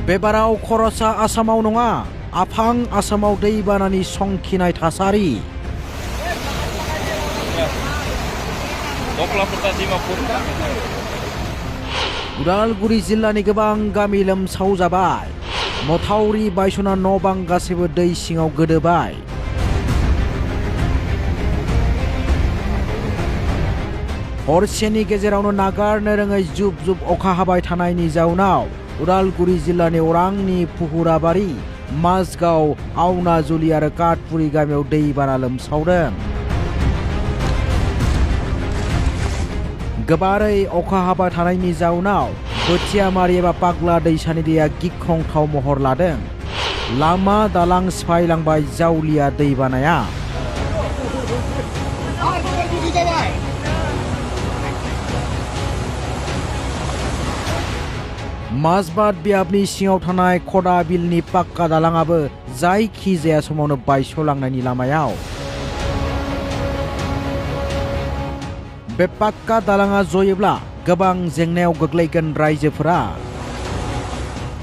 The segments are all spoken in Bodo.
बेबाराव खरसा आसामाव नङा आफां आसामाव दैबानानि संखिनाय थासारि उदालगुरि जिल्लानि गोबां गामि लोमसावजाबाय मथावरि बायसना न' बां गासैबो दै सिङाव गोदोबाय हरसेनि गेजेरावनो नागारनो रोङै जुब जुब अखा हाबाय थानायनि जाउनाव उदालगुरि जिल्लानि अरांनि पुहुराबारि माजगाव आवनाजुलि आरो काटपुरि गामियाव दैबाना लोमसावदों गोबारै अखा हाबाय थानायनि जाउनाव बोथियामारि एबा पाग्ला दैसानि दैया गिख्रंथाव महर लादों लामा दालां सिफायलांबाय जावलिया दैबानाया माजबाद बियाबनि सिङाव थानाय खदा बिलनि पाक्का दालाङाबो जायखिजाया समावनो बायस'लांनायनि लामायाव बे पाक्का दालाङा जयोब्ला गोबां जेंनायाव गोग्लैगोन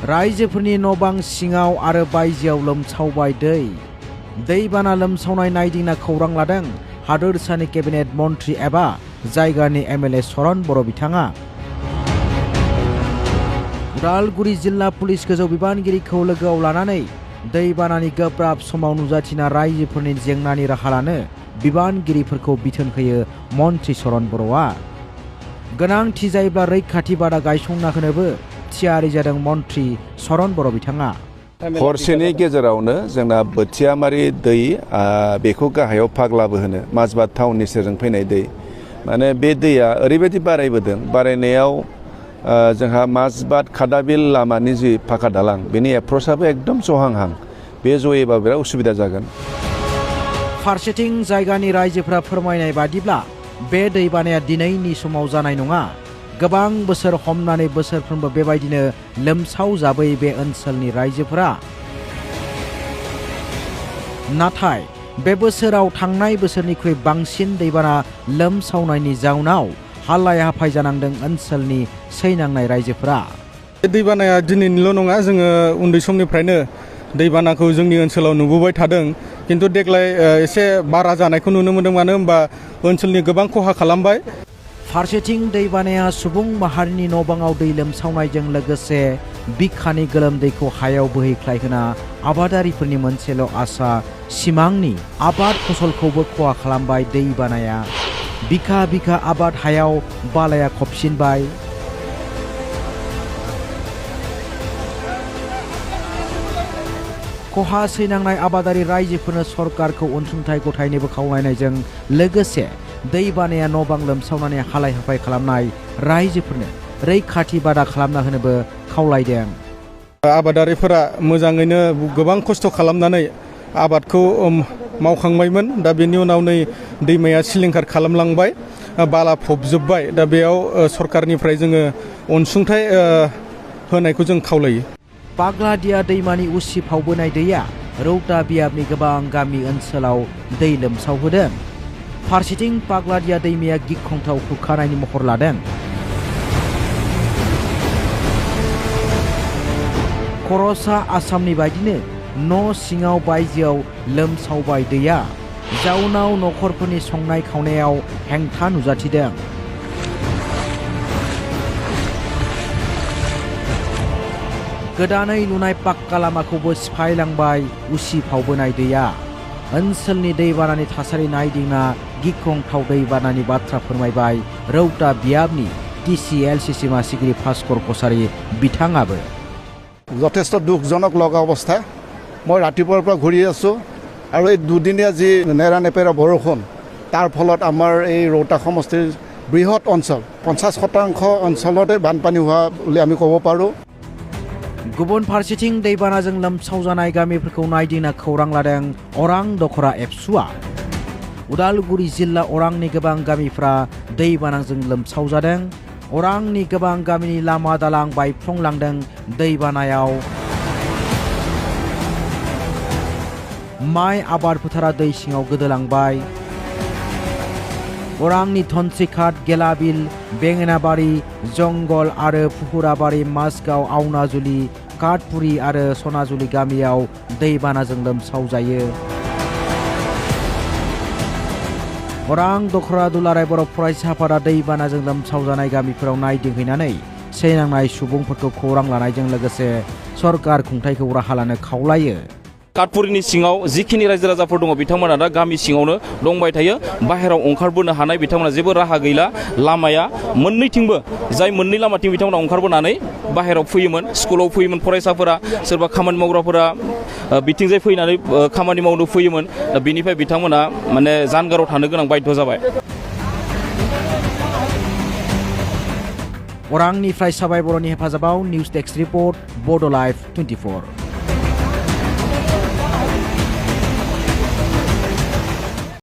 रायजोफोरनि न' बां सिङाव आरो बायजोआव लोमसावबाय दैबाना लोमसावनाय नायदिंना खौरां लादों हादोरसानि केबिनेट मन्त्रि एबा जायगानि एमएलए सरन बर' बिथाङा उदालगुरि जिल्ला पुलिस गोजौ बिबानगिरिखौ लोगोआव लानानै दैबानानि गोब्राब समाव नुजाथिना रायजोफोरनि जेंनानि राहा लानो बिबानगिरिफोरखौ बिथोन होयो मन्त्रि सरन बर'आ गोनांथि जायोब्ला रैखाथि बादा गायसंना होनोबो थियारि जादों मन्त्रि सरन बर' बिथाङा हरसेनि गेजेरावनो जोंना बोथियामारि दै बेखौ गाहायाव फाग्लाबो होनो माजबाद टाउननि सेरजों फैनाय दै माने बे दैया ओरैबायदि बारायबोदों बारायनायाव जोंहा माजबाद खादाबिल लामानि जि फाखा दालां बेनि एप्र'चआबो एकदम जहांहां बे जयोबा बिराद उसुबिदा जागोन फारसेथिं जायगानि रायजोफोरा फोरमायनाय बादिब्ला बे दैबानाया दिनैनि समाव जानाय नङा गोबां बोसोर हमनानै बोसोरफ्रोमबो बेबायदिनो लोमसावजाबोयो बे ओनसोलनि रायजोफोरा नाथाय बे बोसोराव थांनाय बोसोरनिख्रुइ बांसिन दैबाना लोमसावनायनि जाउनाव हालाय हाफाय जानांदों ओनसोलनि सैनांनाय रायजोफोरा दैबानाया दिनैनिल' नङा जोङो उन्दै समनिफ्रायनो दैबानाखौ जोंनि ओनसोलाव नुबोबाय थादों किन्तु देग्लाय एसे बारा जानायखौ नुनो मोनदों मानो होनबा ओनसोलनि गोबां खहा खालामबाय फारसेथिं दैबानाया सुबुं माहारिनि न' बाङाव दै लोमसावनायजों लोगोसे बिखानि गोलोमदैखौ हायाव बोहैख्लायहोना आबादारिफोरनि मोनसेल' आसा सिमांनि आबाद फसलखौबो खहा खालामबाय दैबानाया बिखा बिखा आबाद हायाव बालाया खबसिनबाय खहा सैनांनाय आबादारि रायजोफोरनो सरकारखौ अनसुंथाइ गथायनोबो खावलायनायजों लोगोसे दैबानाया न' बां लोमसावनानै हालाय हाफाय खालामनाय रायजोफोरनो रैखाथि बादा खालामना होनोबो खावलायदों आबादारिफोरा मोजाङैनो गोबां खस्थ' खालामनानै आबादखौ मावखांबायमोन दा बेनि उनाव नै दैमाया सिलिंखार खालामलांबाय बाला फबजोब्बाय दा बेयाव सरकारनिफ्राय जोङो अनसुंथाइ होनायखौ जों खावलायो पाग्लादिया दैमानि उसिफावबोनाय दैया रौता बियाबनि गोबां गामि ओनसोलाव दै लोमसावहोदों फारसेथिं पाग्लादिया दैमाया गिख्रंथाव खुरखानायनि महर लादों खरसा आसामनि बायदिनो न' सिङाव बायजोआव लोमसावबाय दैया जाउनाव न'खरफोरनि संनाय खावनायाव हेंथा नुजाथिदों गोदानै लुनाय पाक्का लामाखौबो सिफायलांबाय उसिफावबोनाय दैया ओनसोलनि दैबानानि थासारि नायदिंना गिख्रंथाव दैबानानि बाथ्रा फोरमायबाय रौता बियाबनि TCLCC मासिगिरि भास्कर कसारी बिथाङाबो যথেষ্ট দুখজনক লগা অৱস্থা মই ৰাতিপুৱাৰ পৰা ঘূৰি আছোঁ আৰু এই দুদিনীয়া যি নেৰানেপেৰা বৰষুণ তাৰ ফলত আমাৰ এই ৰৌতা সমষ্টিৰ বৃহৎ অঞ্চল 50% অঞ্চলতে বানপানী হোৱা বুলি আমি ক'ব পাৰোঁ गुबुन फारसेथिं दैबानाजों लोमसावजानाय गामिफोरखौ नायदिंना खौरां लादों अरां दखरा एबसुआ उदालगुरि जिल्ला अरांनि गोबां गामिफ्रा दैबानाजों लोमसावजादों अरांनि गोबां गामिनि लामा दालां बायफ्लंलांदों दैबानायाव माइ आबाद फोथारा दै सिङाव गोदोलांबाय अरांनि धनसिघाट गेलाबिल बेंगेनाबारि जंगल आरो पुहुराबारि माजगाव आवनाजुलि काटपुरी आरो सनाजुलि गामियाव दैबानाजों लोमसावजायो। अरां दखरा दुलाराय बर' फरायसा आफादा दैबानाजों लोमसावजानाय गामिफोराव नायदिंहैनानै सैनांनाय सुबुंफोरखौ खौरां लानायजों लोगोसे सरकार खुंथायखौ राहा लानो खावलायो। काटपुरिनि सिङाव जिखिनि रायजो राजाफोर दङ बिथांमोना दा गामि सिङावनो दंबाय थायो। बाहेराव ओंखारबोनो हानाय बिथांमोना जेबो राहा गैला। लामाया मोननैथिंबो जाय मोननै लामाथिं बिथांमोना ओंखारबोनानै बाहेराव फैयोमोन, स्कुलाव फैयोमोन फरायसाफोरा, सोरबा खामानि मावग्राफोरा बिथिंजाय फैनानै खामानि मावनो फैयोमोन। दा बिनिफ्राय बिथांमोना माने जानगाराव थानो गोनां बाध्य जाबाय। अरांनिफ्राय साबाय बर'नि हेफाजाबाव निउज डेस्क रिपर्ट बड' लाइभ 24।